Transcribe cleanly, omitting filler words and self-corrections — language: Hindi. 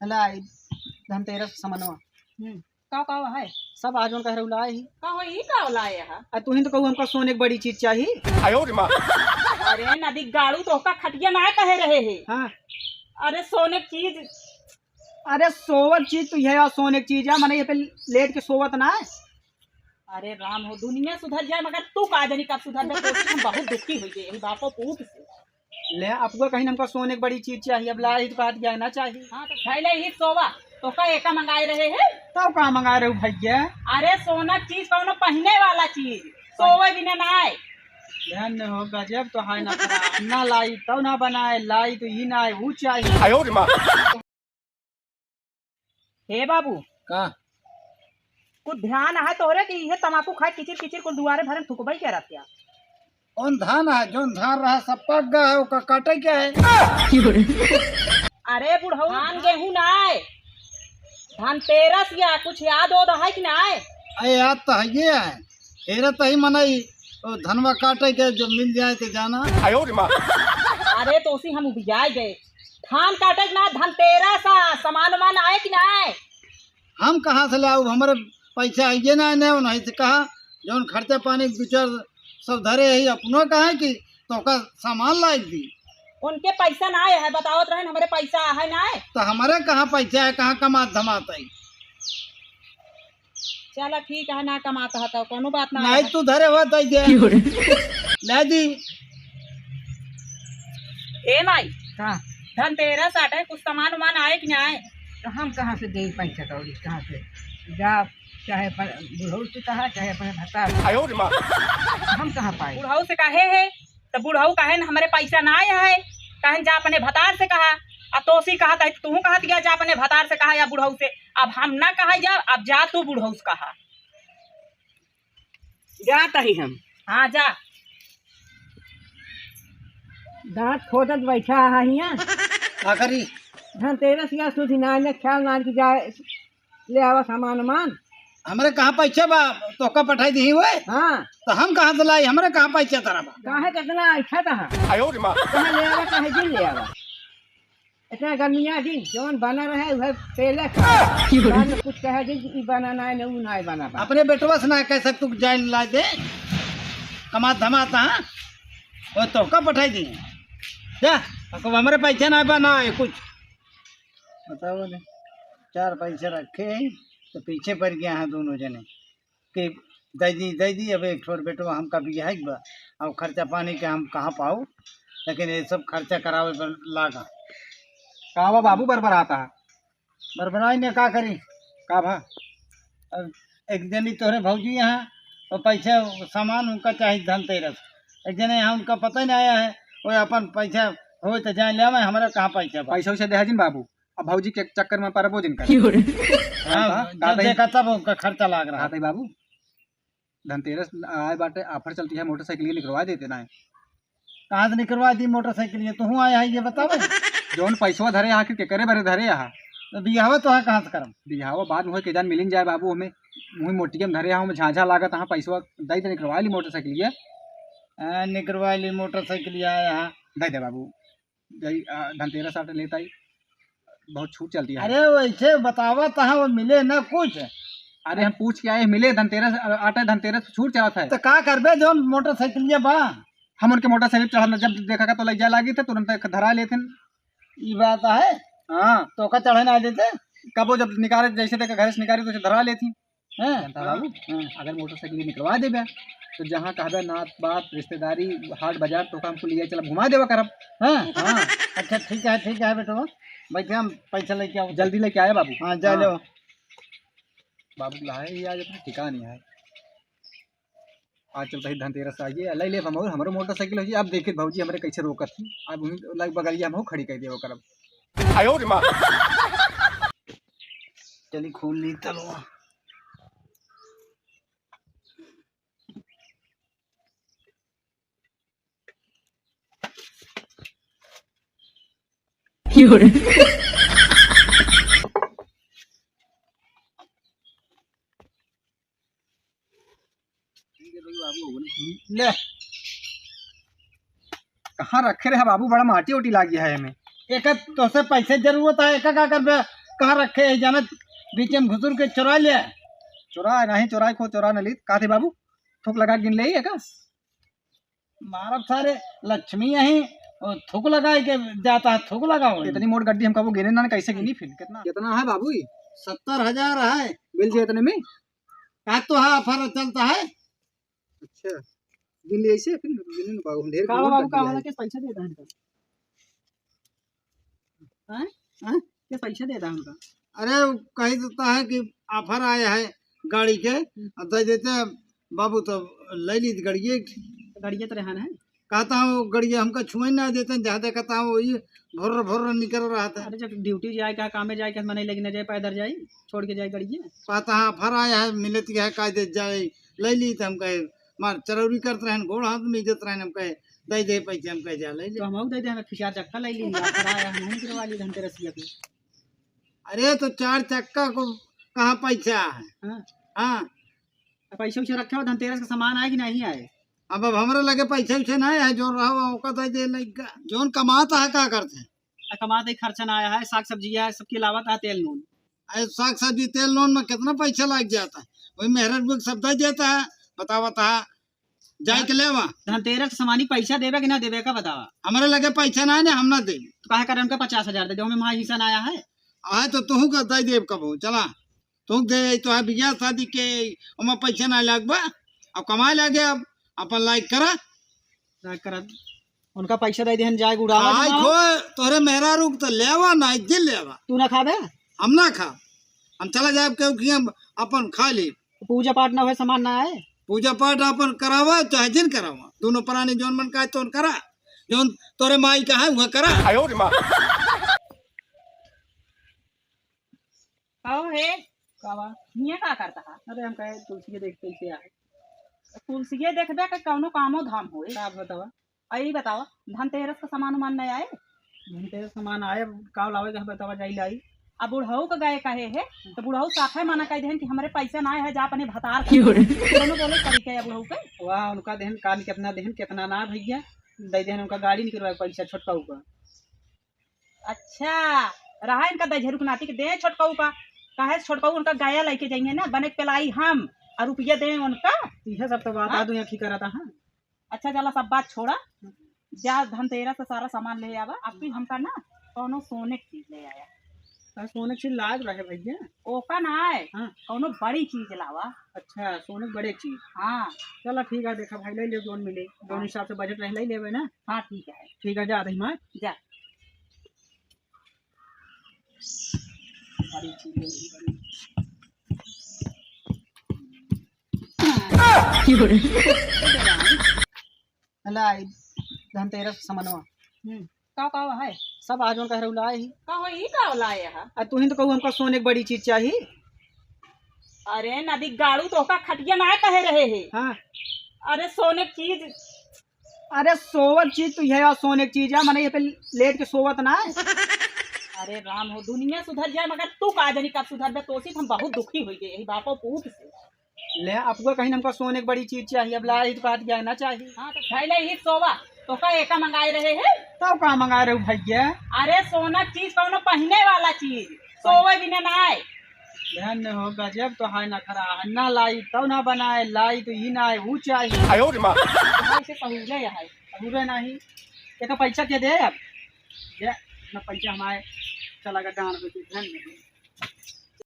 हलाई धनतेरस समनवा का है सब आज उनका लाए ही का हो ई का लाए हा तू ही तो कहू हमका सोने की बड़ी चीज चाहिए। अरे नदी गाड़ू तो का खटिया ना कहे रहे है। हाँ अरे सोने की चीज अरे सोवत चीज तो यह सोने की चीज है मैंने ये पे लेट के सोवत ना है। अरे राम हो दुनिया सुधर जाए मगर तू का जानी कब सुधर जाए तो हम बहुत दुखी हो गए बापो पूत से ले आपको कहीं हमका सोने की बड़ी चीज चाहिए अब लाए ही तो काट गया ना चाहिए। हाँ तो पहले ही सोवा तो का एका मंगाए रहे है तब कहाँ मंगा रहे हो भैया। अरे सोना चीज कौनो पहने वाला चीज सोवे बिना ना आए ध्यान हो गजब तो है ना ना लाई तब ना बनाए लाई तो ही ना आए वो चाहिए। हे बाबू का कुछ ध्यान है तोहरे कि ये तमाकू खाए किचिर किचिर को दुआरे भरे थुकबई क्या रखिया कौन धान है जो धान रहा सब पक गया है उसका काटे क्या है। अरे बुढ़ऊ धान गेहूं ना आए धनतेरस या कुछ याद हो है कि ना आए। अरे याद तो है ये है तेरा तो ही मनाई तो धनवा काटे के जो मिल जाए तो जाना। अरे तो उसी हम उबिजाए गए धान काटे ना धनतेरस सामान वामान आए कि ना आए। हम कहाँ से लाऊ हमारे पैसा है ना नहीं से कहा जो खर्चा पानी गुचर सब धरे है अपनों कहा कि तो का सामान लाई दी उनके पैसा ना आए है बतावत रहे हमारे पैसा है ना आए तो हमारे कहाँ पैसा है कहाँ कमात धमात है। चलो ठीक है ना कमाता है तो कोनो बात ना नहीं तू धरे हुआ तो ले दी ए माई धनतेरस आटे कुछ सामान वामान आए कि ना आए। तो हम कहाँ से दे पैसा कौड़ी कहाँ से जा चाहे बुढ़ऊ से कहा चाहे अपने भता हम कहाँ पाए। बुढ़ऊ से कहे है तो बुढ़ऊ कहे न हमारे पैसा ना आया है कहे जा अपने भतार से कहा अब तोसी कहा था तू कहा गया जा अपने भतार से कहा या बुढ़ऊ से अब हम ना कहा जा अब जा तू बुढ़ऊ से कहा जाता ही हम हाँ जा दांत खोदत बैठा है यहाँ करी धनतेरस या सुधी नाल ख्याल नाल की जाए ले आवा सामान मान हमारे कहाँ पैसा बा तो का पठाई दी हुए हाँ तो हम कहाँ से लाई हमारे कहाँ पैसा तारा बा काहे कितना अच्छा था कहाँ ले आवा काहे दिन ले आवा इतना गर्मिया दिन जौन बना रहे वह पहले बाद में कुछ कहे दिन ई बनाना है न ऊ ना बना पा अपने बेटवा से ना कह सकतू जाए ला दे कमा धमाता हाँ वो तो का पठाई दी जा हमारे पैसा ना बा ना है कुछ बताओ ने चार पैसे रखे तो पीछे पड़ गया है दोनों जने कि दीदी अब एक छोर बेटो हमका भी है बा अब खर्चा पानी के हम कहाँ पाओ लेकिन ये सब खर्चा करावे पर लागा कावा बाबू बरबराता है बरबराई ने का करी का भा अब एक जनी तोहरे भौजी यहाँ और पैसा सामान उनका चाहिए धनतेरस एक जने यहाँ उनका पता ही नहीं आया है वो अपन पैसा हो तो जाए ले हमारा कहाँ पैसा बा। पैसा वैसा दे जिन बाबू अब भौजी के चक्कर में पर भोजन कर हाँ, जब देखा तब उनका खर्चा लाग रहा है बाबू धनतेरस आए बाटे ऑफर चलती है मोटरसाइकिल निकलवा देते ना कहाँ से निकलवा दी मोटरसाइकिल ये तू आया है ये बताओ जौन पैसवा धरे आखिर के करे बरे धरे यहाँ तो बिहावा तो कहाँ से करम बिहावा बाद में के जान मिलिन जाए बाबू हमें मुँह मोटियम धरे यहाँ झाझा लागत हाँ पैसवा दई तो निकलवा ली मोटरसाइकिल ये निकलवा ली मोटरसाइकिल आया यहाँ दे दे बाबू धनतेरस आटे लेता ही बहुत छूट चलती है। अरे वैसे बतावा तो वो मिले ना कुछ अरे हम पूछ के आए मिले धनतेरस आटे धनतेरस छूट चला है तो का करबे जो मोटरसाइकिल ये बा हम उनके मोटरसाइकिल चढ़ा जब देखा तो लग जा लगी थे तुरंत धरा लेते ये बात है। हाँ तो का चढ़े ना देते कब वो जब निकाले जैसे देखा घर से निकाली तो धरा लेती हैं बाबू अगर मोटरसाइकिल निकलवा देबे तो जहाँ कहबे नात बात रिश्तेदारी हाट बाजार तो हमको लिए चला घुमा देवा करब। हाँ अच्छा ठीक है बेटो बैठे हम पैसा लेके आओ जल्दी लेके आए बाबू। हाँ जा लो बाबू लाए ही आज अपने ठिकाना नहीं है आज चलता ही धनतेरस आइए ले ले हमारे मोटरसाइकिल हो अब देखिए भौजी हमारे कैसे रोकत थी अब लग बगलिया हम खड़ी कर देव करब। चली खोल ली चलो ले कहाँ रखे रहे बाबू बड़ा माटी ओटी लागी है हमें एक तो से पैसे जरूरत है, एक का कर बे कहाँ रखे है जानत बीच में घुसुर के चुरा लिया। चोरा नहीं चोरा को चोरा न ली का थे बाबू थोक लगा गिन ले का मारब सारे लक्ष्मी यही थूक लगाए के जाता है, थूक लगाओ। इतनी मोट गड्डी हम कबो गिने ना कैसे गिनी फिर कितना कितना है बाबू ये 70,000 है। बिल से इतने में का तो हाँ ऑफर चलता है। अच्छा गिन ले ऐसे फिर गिने न बाबू हम ढेर बाबू का वाला के पैसा देता है इनका हैं? के पैसा देता है उनका। अरे वो कह देता है कि ऑफर आया है गाड़ी के, दे देते हैं बाबू तो ले ली गाड़िए। गाड़िया तो रहना है। कहता हूँ गाड़िया हमको छुए ना देते, जहाँ कहता हूँ वही भोर भोर निकल रहा था। अरे जब ड्यूटी जाए क्या काम में जाए क्या मने लेके न जाए पैदल जाए छोड़ के जाए गाड़िया। कहता हाँ ऑफर आया है मिलती है कायदे जाए ले ली। तो हम कहे मार चरौरी करते रहे गोड़ हाथ में इज्जत रहे, हम कहे दे दे पैसे, हम कहे जा ले तो हम दे दे हमें खिसार चक्का ले ली कराया हम नहीं करवा ली धनतेरसिया की। अरे तो 4 चक्का को कहाँ पैसा है। हाँ हाँ पैसे उसे रखे हो धनतेरस का सामान आए कि नहीं आए। अब हमारे लगे पैसे उसे नहीं है, जो रहा वो दे दे लगा जोन कमाता है क्या करते हैं। कमाते खर्चा ना आया है, साग सब्जी है, सबके अलावा था तेल नून। अरे साग सब्जी तेल नून में कितना पैसा लग जाता है, वही मेहनत बुक सब दे देता है। बता जाए के ले वहाँ धनतेरस सामानी पैसा देवे कि ना देवे का बतावा। हमारे लगे पैसा ना है ना, हम ना दे तो कहा कर उनका 50,000 दे दो, हमें वहाँ हिस्सा ना आया है। आए तो तू का दे दे कब चला तू दे तो है बिया शादी के उमा पैसा ना लगवा। अब कमाए लगे अब अपन लाइक करा कर उनका पैसा दे दे जाए उड़ावा आई खो तोरे मेहरा रुक तो लेवा ना दिल लेवा। तू ना खाबे हम ना खा, हम चला जाए क्योंकि हम अपन खा ली। पूजा पाठ ना हुए सामान ना आए। पूजा पाठ अपन करावा चाहे जिन करावा, दोनों प्राणी जोन मन का है तो करा, जोन तोरे माई का है वह करा। आओ हे कावा हियाँ का करता है। अरे हम कहे तुलसी के देखते से आए तुलसिए देखबे के कौनो कामो धाम होए। का बतावा। आई बताओ धनतेरस का सामान उमान नहीं आए। धनतेरस सामान आए का लावे का बतावा जाई लाई। अब बुढ़ऊ का गए कहे है तो बुढ़ऊ साफे माना कह देन कि हमारे पैसा ना है जा अपने भतार दोनों बोले तरीके है बुढ़ऊ के। वाह उनका देहन कान कितना देहन कितना ना भैया दे देहन उनका गाड़ी निकलवा पैसा छोटका का। अच्छा रहा इनका दजहरू नाती के दे छोटकऊ का काहे छोटकऊ उनका गाया लेके जाएंगे ना बने के पिलाई हम और रुपया दे उनका। यह सब तो बात हाँ? आदू यहाँ की करा था। हाँ अच्छा चला सब बात छोड़ा, जा धनतेरस से सारा सामान ले आवा। अब भी हमका ना कौनो सोने की चीज ले आया। सोने की लाज रहे भैया। ओका ना आए हाँ कौनो बड़ी चीज लावा। अच्छा सोने की बड़े चीज। हाँ चलो ठीक है देखा भाई ले ले जोन मिले जोन हिसाब से बजट रह ले लेवे ना। हाँ ठीक है ठीक है जा रही मैं जा। बड़ी चीज ले ली, लाई धनतेरस समनवा का है सब आज कह रहे लाई ही। का हो ई का लाए है। तू ही तो कहू हमको सोने की बड़ी चीज चाहिए। अरे नदी गाड़ू तो का खटिया ना कहे रहे है। हाँ अरे सोने की चीज। अरे सोवत चीज तो यह सोने की चीज है मैंने ये पे लेट के सोवत ना है। अरे राम हो दुनिया सुधर जाए मगर तू का जानी कब सुधर बे। तो हम बहुत दुखी हुई गए यही बापों पूत से। ले आपको कहीं हमको सोने की बड़ी चीज चाहिए अब लाई तो कहा गया ना चाहिए। हाँ तो पहले ही सोवा तो का एका मंगाए रहे हैं। तब कहाँ मंगा रहे हो भैया। अरे सोना चीज कौनो पहने वाला चीज सोवे बिना ना आए। ध्यान नहीं होगा जब तो हाय ना खरा है ना लाई तब ना बनाए लाई तो ही ना आए वो चाहिए। ऐसे सहूले है पूरे नहीं एक पैसा के दे अब ये ना पैसा हमारे चला गया गाँव में ध्यान नहीं